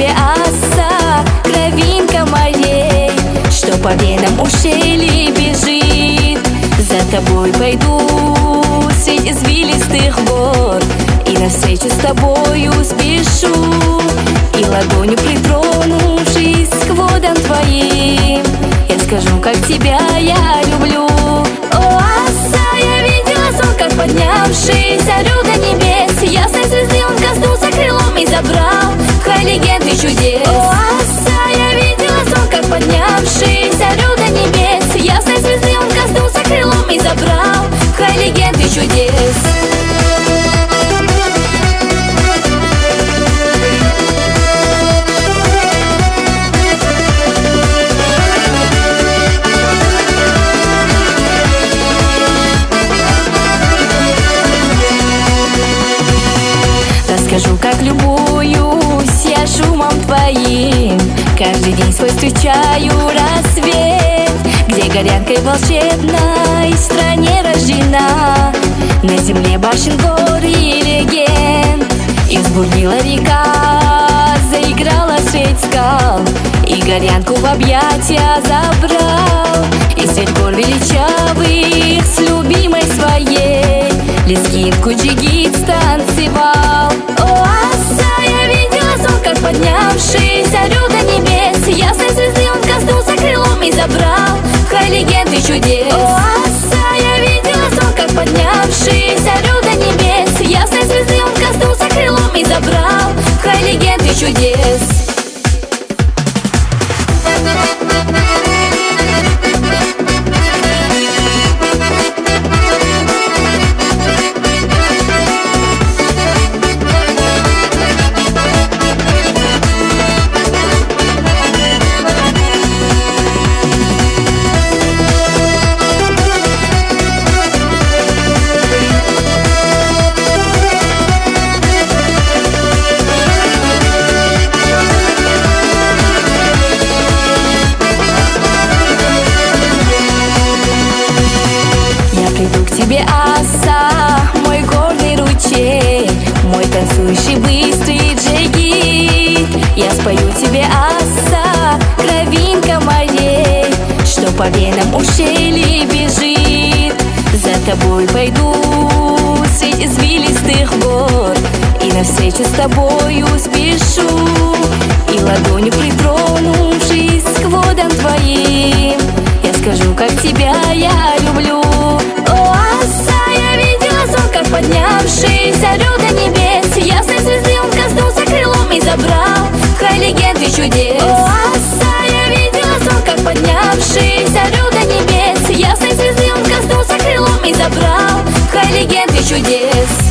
тебе оса, кровинка моей, что по венам ущелье бежит. За тобой пойду средь извилистых гор, и навстречу с тобою спешу, и ладонью притронувшись к водам твоим, я скажу, как тебя я люблю. О, оса, я видела сон, как поднявшись орел до небес, ясной звезды он коснулся крылом и забрал в край легенд и чудес. О, оса, я видела сон, как поднявшись орел до небес, ясной звезды он коснулся крылом и забрал в край легенд и чудес. Расскажу, как любуюсь я шумом твоим, каждый день свой встречаю рассвет, где горянкой волшебной в стране рождена, на земле башен, гор и легенд. И взбурлила река, заиграла средь скал, и горянку в объятия забрал, и средь гор величавых с любимой своей лезгинку джигит станцевал. О, оса, я видела сон, как поднявшись орел до небес, ясной звезды он коснулся крылом и забрал в край легенд и чудес. О, оса, я видела сон, как поднявшись орел до небес, ясной звезды он коснулся крылом и забрал в край легенд и чудес. Приду к тебе, оса, мой горный ручей, мой танцующий быстрый джигит. Я спою тебе, оса, кровинка моей, что по венам ущелье бежит. За тобой пойду средь извилистых гор, и навстречу с тобою спешу, и ладонью притронувшись к водам твоим, я скажу, как тебя я люблю. Поднявшись орел до небес, ясной звезды он коснулся крылом и забрал в край легенд и чудес. О, оса, я видела сон, как поднявшись орел до небес, ясной звезды он коснулся крылом и забрал в край легенд и чудес.